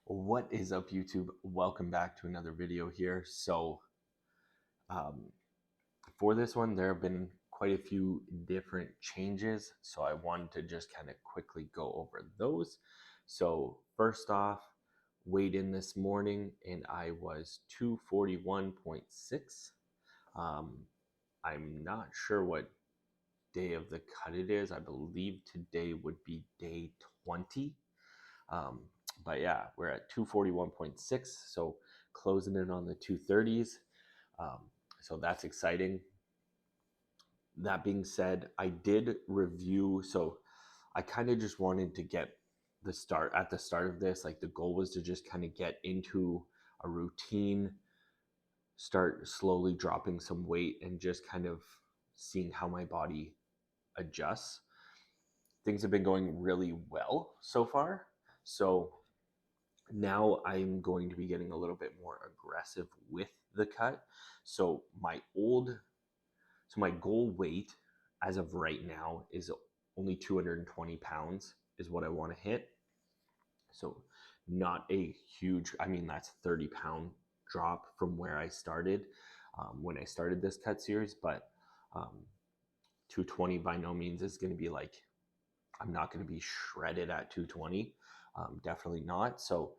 What is up, YouTube? Welcome back to another video here. Um, for this one, there have been quite a few different changes, so I wanted to just kind of quickly go over those. So, first off, weighed in this morning and I was 241.6. Um, I'm not sure what day of the cut it is. I believe today would be day 20. Um, but yeah, we're at 241.6, so closing in on the 230s. Um, so that's exciting. That being said, I did review, so I kind of just wanted to get at the start of this, like the goal was to just kind of get into a routine, start slowly dropping some weight, and just kind of seeing how my body adjusts. Things have been going really well so far. So now I'm going to be getting a little bit more aggressive with the cut. So my goal weight as of right now is only 220 pounds is what I want to hit. So not a huge, I mean, that's 30-pound drop from where I started when I started this cut series, but um, 220 by no means is going to be like, I'm not going to be shredded at 220. Definitely not. So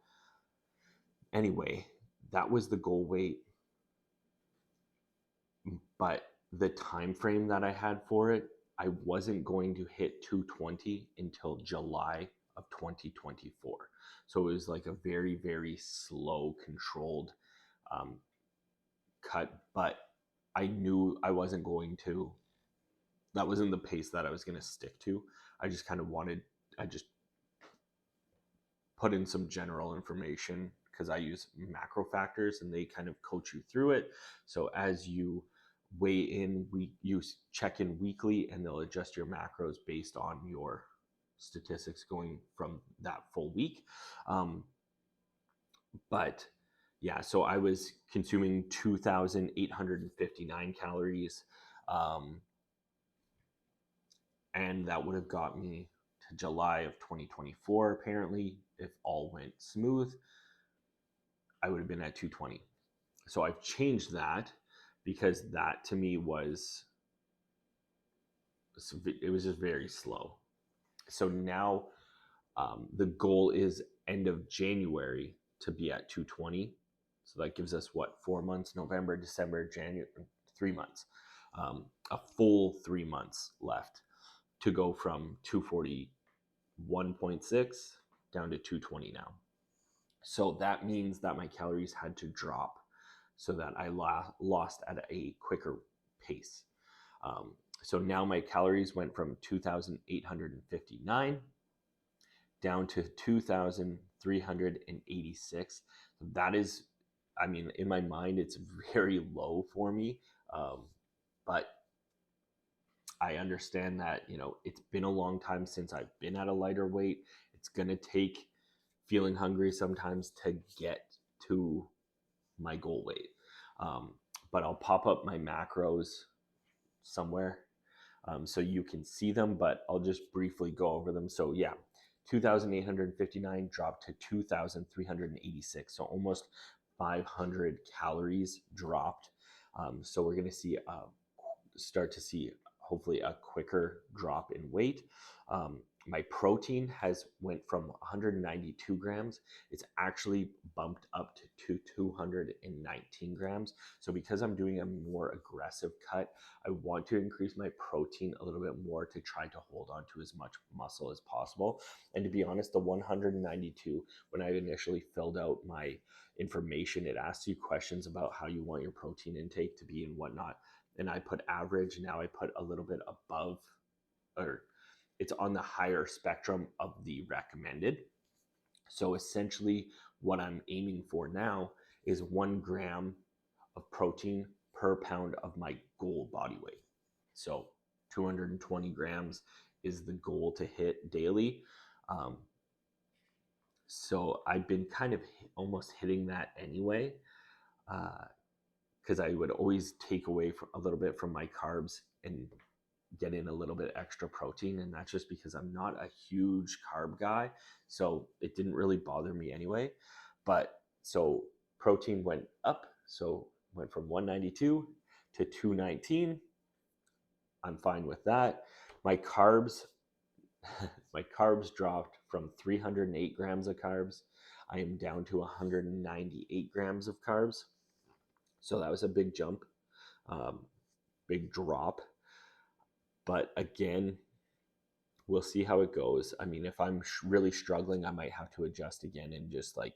anyway, that was the goal weight, but the time frame that I had for it, I wasn't going to hit 220 until July of 2024. So it was like a very, very slow, controlled um, cut, but I knew I wasn't going to, that wasn't the pace that I was going to stick to. I just kind of wanted, I just put in some general information because I use macro factors and they kind of coach you through it. So as you weigh in, you check in weekly and they'll adjust your macros based on your statistics going from that full week. But yeah, so I was consuming 2,859 calories. Um, and that would have got me to July of 2024, apparently, if all went smooth. I would have been at 220. So I've changed that because that to me was, it was just very slow. So now the goal is end of January to be at 220. So that gives us what, 4 months, November, December, January, 3 months, a full 3 months left to go from 241.6 down to 220 now. So that means that my calories had to drop so that I lost at a quicker pace. So now my calories went from 2,859 down to 2,386. That is, I mean, in my mind, it's very low for me. But I understand that, it's been a long time since I've been at a lighter weight. It's going to take feeling hungry sometimes to get to my goal weight. But I'll pop up my macros somewhere so you can see them, but I'll just briefly go over them. So yeah, 2,859 dropped to 2,386. So almost 500 calories dropped. So we're going to start to see hopefully a quicker drop in weight. My protein has went from 192 grams. It's actually bumped up to 219 grams. So because I'm doing a more aggressive cut, I want to increase my protein a little bit more to try to hold on to as much muscle as possible. And to be honest, the 192, when I initially filled out my information, it asks you questions about how you want your protein intake to be and whatnot. And I put average. Now I put a little bit above, or it's on the higher spectrum of the recommended. So essentially what I'm aiming for now is 1 gram of protein per pound of my goal body weight. So 220 grams is the goal to hit daily. So I've been kind of almost hitting that anyway. Because I would always take away a little bit from my carbs and get in a little bit extra protein, and that's just because I'm not a huge carb guy, so it didn't really bother me anyway. But so protein went up, so went from 192 to 219. I'm fine with that. My carbs, my carbs dropped from 308 grams of carbs. I am down to 198 grams of carbs. So that was a big jump, um, big drop. But again, we'll see how it goes. I mean, if I'm really struggling, I might have to adjust again and just like,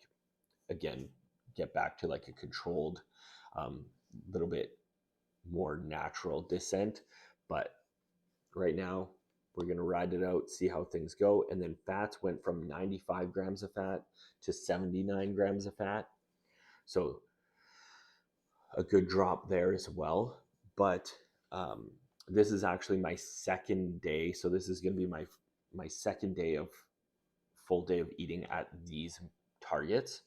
again, get back to like a controlled, um, little bit more natural descent. But right now, we're going to ride it out, see how things go. And then fats went from 95 grams of fat to 79 grams of fat. So a good drop there as well. But this is actually my second day. So this is going to be my second day of full day of eating at these targets.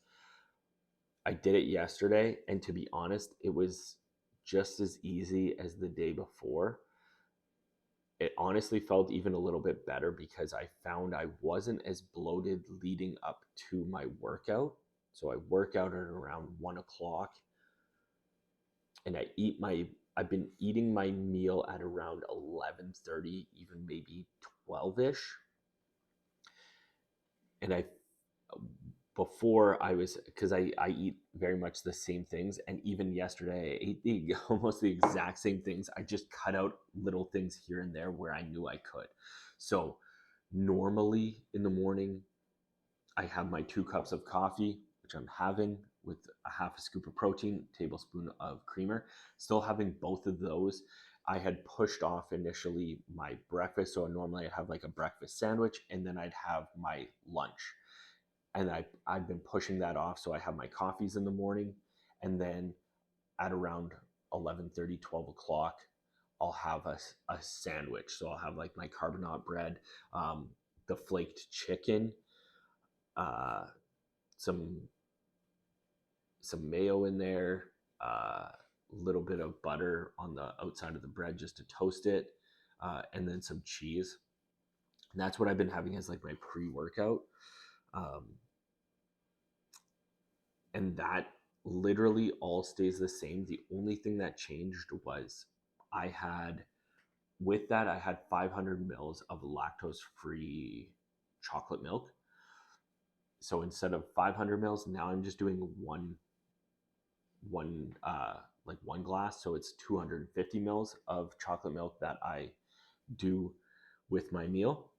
I did it yesterday, and to be honest, it was just as easy as the day before. It honestly felt even a little bit better because I found I wasn't as bloated leading up to my workout. So I work out at around 1 o'clock, and I've been eating my meal at around 11:30, even maybe 12ish. And I before I was, because I eat very much the same things, and even yesterday I ate almost the exact same things. I just cut out little things here and there where I knew I could. So normally in the morning I have my 2 cups of coffee, which I'm having with a half a scoop of protein, tablespoon of creamer. Still having both of those. I had pushed off initially my breakfast, so normally I'd have like a breakfast sandwich, and then I'd have my lunch. And I've been pushing that off, so I have my coffees in the morning, and then at around 11:30, 12 o'clock, I'll have a sandwich. So I'll have like my carbonate bread, the flaked chicken, uh, some mayo in there, a little bit of butter on the outside of the bread just to toast it, and then some cheese. And that's what I've been having as like my pre-workout. Um, and that literally all stays the same. The only thing that changed was I had, with that, I had 500 mils of lactose free chocolate milk. So instead of 500 mils, now I'm just doing one glass. So it's 250 mils of chocolate milk that I do with my meal.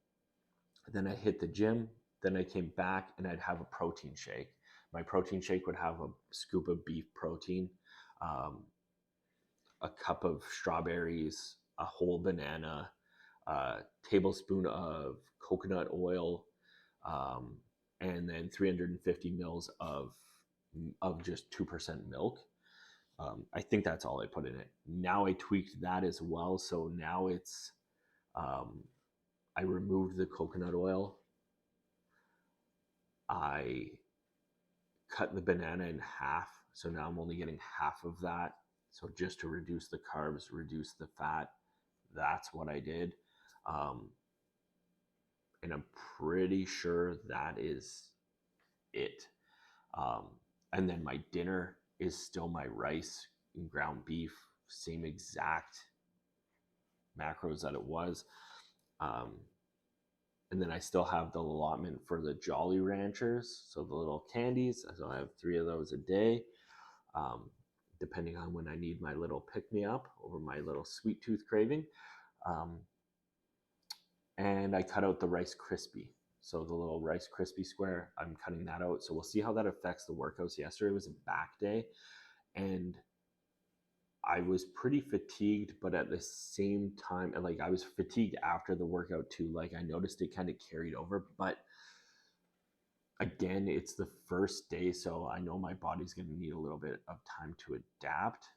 Then I hit the gym. Then I came back and I'd have a protein shake. My protein shake would have a scoop of beef protein, um, a cup of strawberries, a whole banana, a tablespoon of coconut oil, um, and then 350 mils of just 2% milk. I think that's all I put in it. Now I tweaked that as well, so now it's um, I removed the coconut oil. I cut the banana in half, so now I'm only getting half of that. So just to reduce the carbs, reduce the fat, that's what I did. Um, and I'm pretty sure that is it. Um, and then my dinner is still my rice and ground beef, same exact macros that it was. Um, and then I still have the allotment for the Jolly Ranchers, so the little candies. So I have 3 of those a day, depending on when I need my little pick me up over my little sweet tooth craving. Um, and I cut out the Rice Krispie. So the little Rice Krispie square, I'm cutting that out. So we'll see how that affects the workouts. Yesterday was a back day, and I was pretty fatigued, but at the same time, like I was fatigued after the workout too. Like I noticed it kind of carried over, but again, it's the first day, so I know my body's going to need a little bit of time to adapt.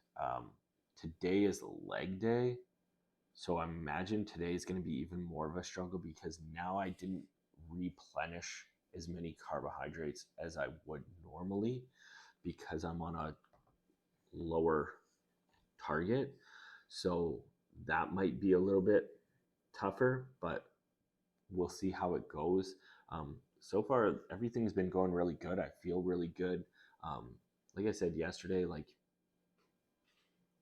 Today is leg day, so I imagine today is going to be even more of a struggle because now I didn't replenish as many carbohydrates as I would normally because I'm on a lower target. So that might be a little bit tougher, but we'll see how it goes. So far, everything's been going really good. I feel really good. Um, like I said yesterday, like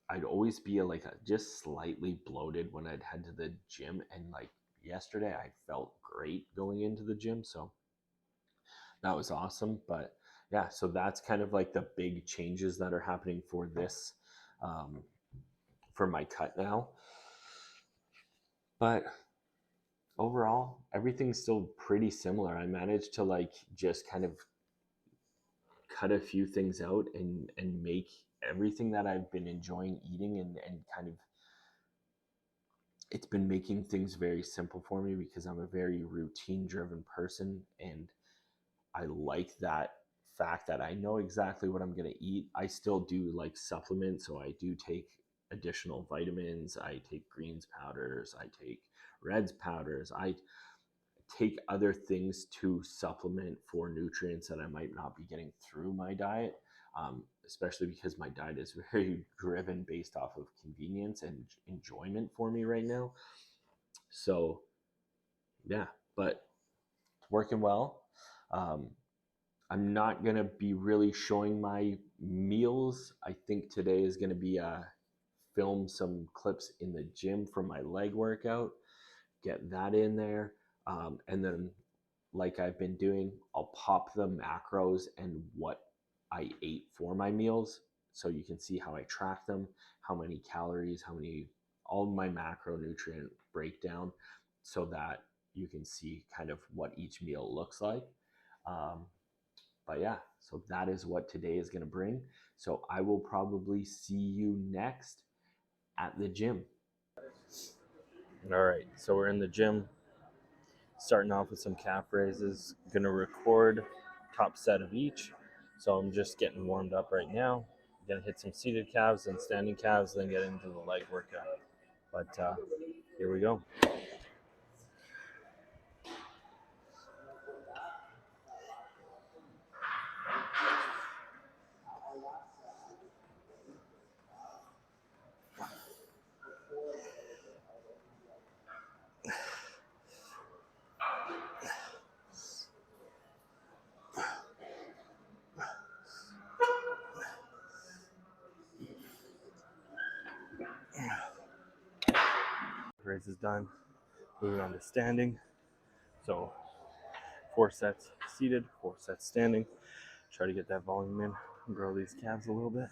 I'd always be just slightly bloated when I'd head to the gym, and like yesterday, I felt great going into the gym, so that was awesome. But yeah, so that's kind of like the big changes that are happening for this, um, for my cut now. But overall, everything's still pretty similar. I managed to like just kind of cut a few things out and make everything that I've been enjoying eating, and kind of it's been making things very simple for me because I'm a very routine driven person, and I like that fact that I know exactly what I'm going to eat. I still do like supplements, so I do take additional vitamins, I take greens powders, I take reds powders, I take other things to supplement for nutrients that I might not be getting through my diet, especially because my diet is very driven based off of convenience and enjoyment for me right now. So, yeah, but it's working well. Um, I'm not going to be really showing my meals. I think today is going to be film some clips in the gym for my leg workout, get that in there. And then like I've been doing, I'll pop the macros and what I ate for my meals so you can see how I track them, how many calories, how many, all my macronutrient breakdown, so that you can see kind of what each meal looks like. Um, but yeah, so that is what today is going to bring. So I will probably see you next at the gym. All right, so we're in the gym, starting off with some calf raises. Gonna record top set of each. So I'm just getting warmed up right now. Gonna hit some seated calves and standing calves, then get into the leg workout. But here we go. Raise is done. Moving on to standing. So 4 sets seated, 4 sets standing. Try to get that volume in, grow these calves a little bit.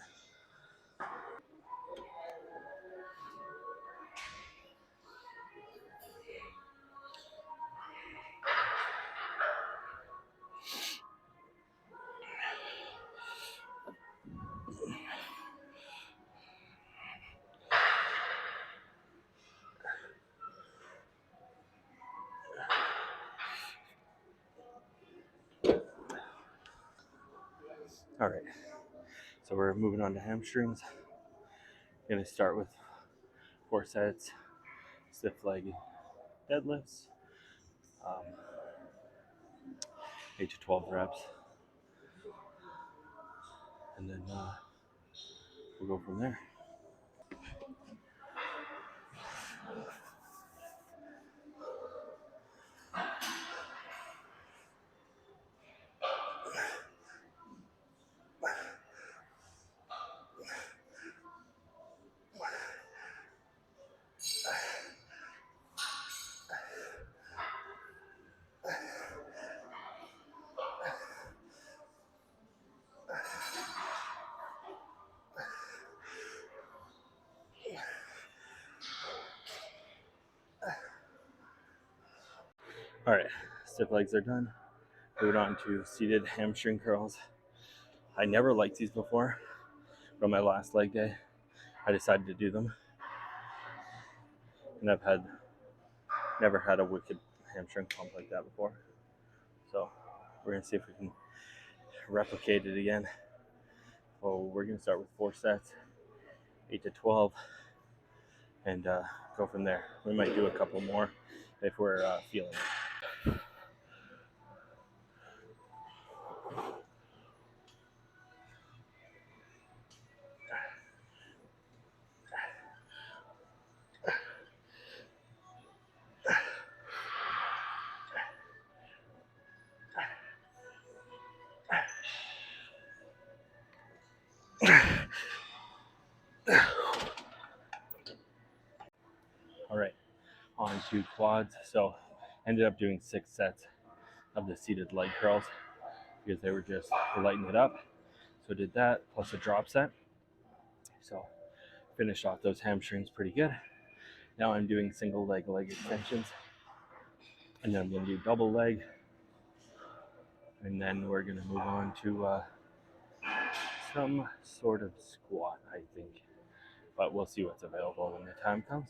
All right, so we're moving on to hamstrings. Gonna start with 4 sets, stiff leg deadlifts, um, 8 to 12 reps, and then we'll go from there. All right, stiff legs are done. Moving on to seated hamstring curls. I never liked these before, but my last leg day, I decided to do them, and I've never had a wicked hamstring pump like that before. So we're gonna see if we can replicate it again. So we're gonna start with 4 sets, 8 to 12, and go from there. We might do a couple more if we're feeling it. quads. So ended up doing 6 sets of the seated leg curls because they were just lighting it up. So did that plus a drop set. So finished off those hamstrings pretty good. Now I'm doing single leg extensions, and then I'm going to do double leg, and then we're going to move on to some sort of squat, I think. But we'll see what's available when the time comes.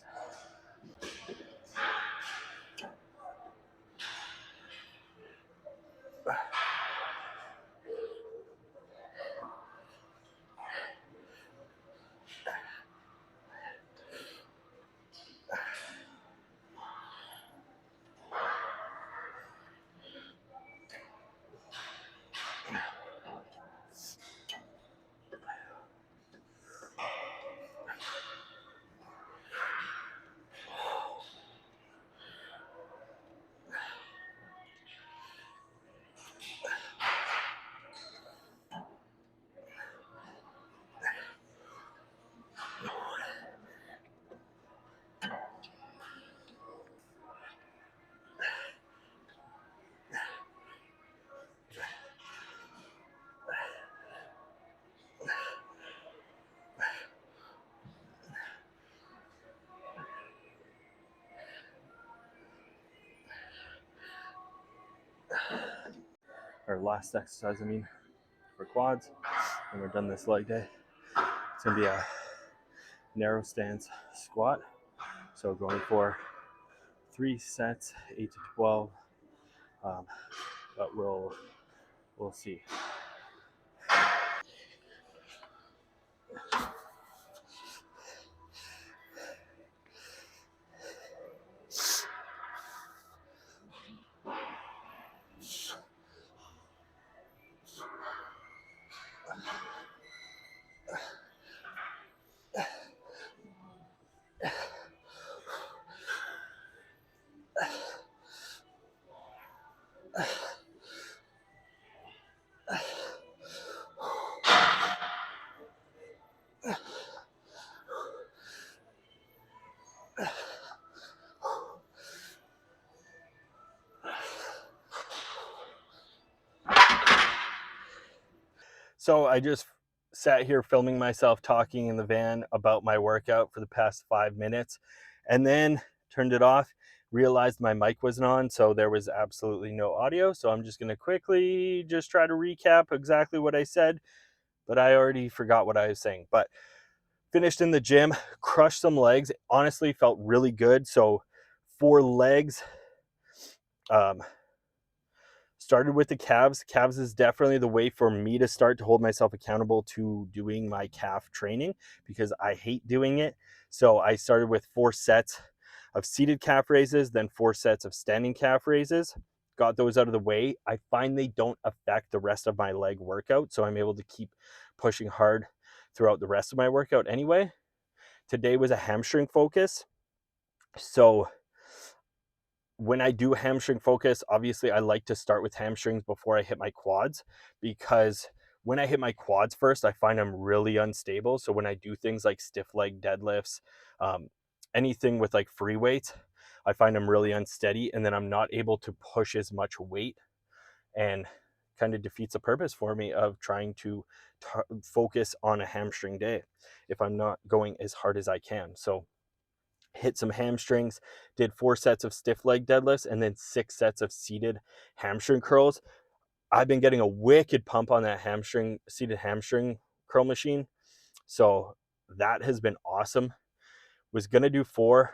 Our last exercise, for quads, and we're done this leg day. It's going to be a narrow stance squat. So going for 3 sets, 8 to 12. But we'll see. So I just sat here filming myself talking in the van about my workout for the past 5 minutes, and then turned it off, realized my mic wasn't on, so there was absolutely no audio. So I'm just going to quickly just try to recap exactly what I said, but I already forgot what I was saying. But finished in the gym, crushed some legs, honestly felt really good. So for legs, started with the calves. Calves is definitely the way for me to start to hold myself accountable to doing my calf training, because I hate doing it. So I started with 4 sets of seated calf raises, then 4 sets of standing calf raises. Got those out of the way. I find they don't affect the rest of my leg workout, so I'm able to keep pushing hard throughout the rest of my workout anyway. Today was a hamstring focus. So when I do hamstring focus, obviously I like to start with hamstrings before I hit my quads, because when I hit my quads first, I find I'm really unstable. So when I do things like stiff leg deadlifts, anything with like free weights, I find I'm really unsteady, and then I'm not able to push as much weight, and kind of defeats the purpose for me of trying to focus on a hamstring day if I'm not going as hard as I can. So hit some hamstrings, did 4 sets of stiff leg deadlifts, and then 6 sets of seated hamstring curls. I've been getting a wicked pump on that seated hamstring curl machine. So that has been awesome. Was going to do 4,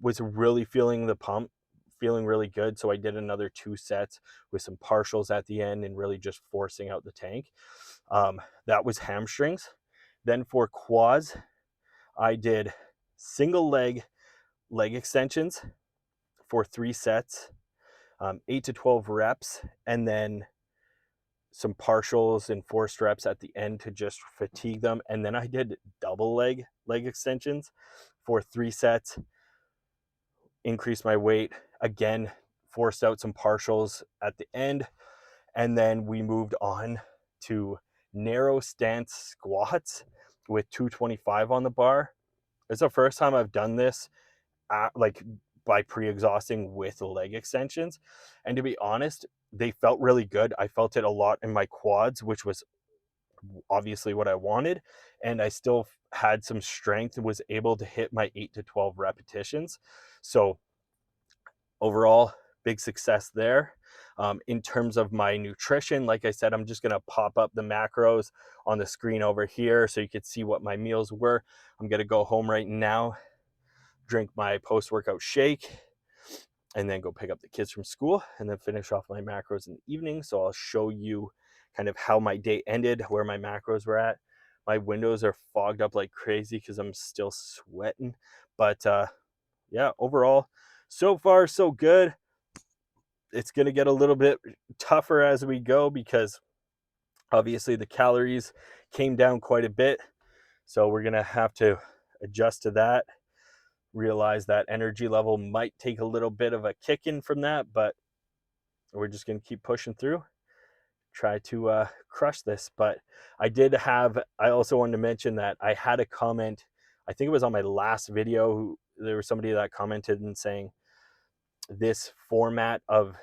was really feeling the pump, feeling really good. So I did another 2 sets with some partials at the end and really just forcing out the tank. That was hamstrings. Then for quads, I did single leg extensions for 3 sets, 8 to 12 reps, and then some partials and forced reps at the end to just fatigue them. And then I did double leg extensions for 3 sets, increased my weight, again, forced out some partials at the end. And then we moved on to narrow stance squats with 225 on the bar. It's the first time I've done this by pre-exhausting with leg extensions. And to be honest, they felt really good. I felt it a lot in my quads, which was obviously what I wanted. And I still had some strength and was able to hit my 8 to 12 repetitions. So overall, big success there. In terms of my nutrition, like I said, I'm just going to pop up the macros on the screen over here so you could see what my meals were. I'm going to go home right now, drink my post-workout shake, and then go pick up the kids from school and then finish off my macros in the evening. So I'll show you kind of how my day ended, where my macros were at. My windows are fogged up like crazy because I'm still sweating. But yeah, overall, so far, so good. It's going to get a little bit tougher as we go because obviously the calories came down quite a bit. So we're going to have to adjust to that, realize that energy level might take a little bit of a kick in from that, but we're just going to keep pushing through, try to crush this. But I also wanted to mention that I had a comment, I think it was on my last video, there was somebody that commented and saying this format of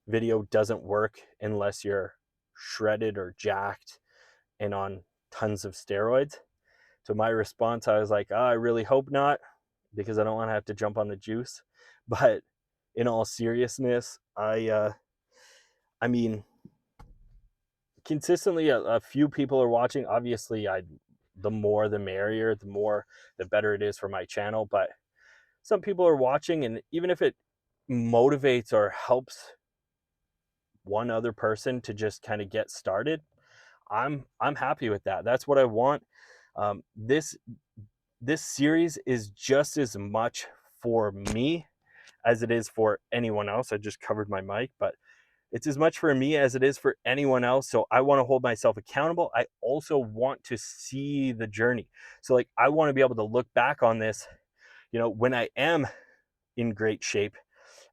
video doesn't work unless you're shredded or jacked and on tons of steroids. So my response, I was like, oh, I really hope not, because I don't want to have to jump on the juice. But in all seriousness, I mean, consistently a few people are watching. Obviously, the more the merrier, the better it is for my channel. But some people are watching, and even if it motivates or helps one other person to just kind of get started, I'm happy with that. That's what I want. This series is just as much for me as it is for anyone else. I just covered my mic, but it's as much for me as it is for anyone else. So I want to hold myself accountable. I also want to see the journey. So like I want to be able to look back on this, when I am in great shape,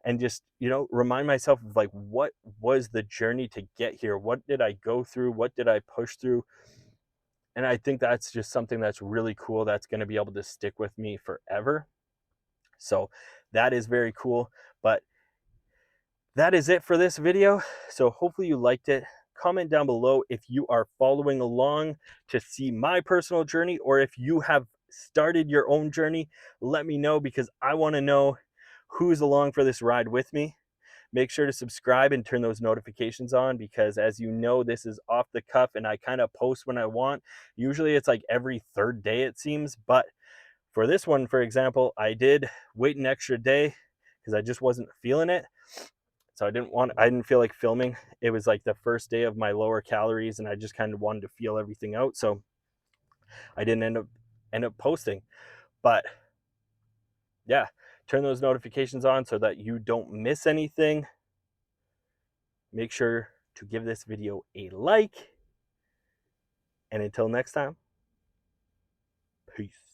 and just, remind myself of like what was the journey to get here? What did I go through? What did I push through? And I think that's just something that's really cool, that's going to be able to stick with me forever. So that is very cool. But that is it for this video. So hopefully you liked it. Comment down below if you are following along to see my personal journey, or if you have started your own journey. Let me know, because I want to know who's along for this ride with me. Make sure to subscribe and turn those notifications on, because as you know, this is off the cuff and I kind of post when I want. Usually it's like every third day, it seems. But for this one, for example, I did wait an extra day because I just wasn't feeling it. So I didn't feel like filming. It was like the first day of my lower calories and I just kind of wanted to feel everything out. So I didn't end up posting. But yeah, turn those notifications on so that you don't miss anything. Make sure to give this video a like. And until next time, peace.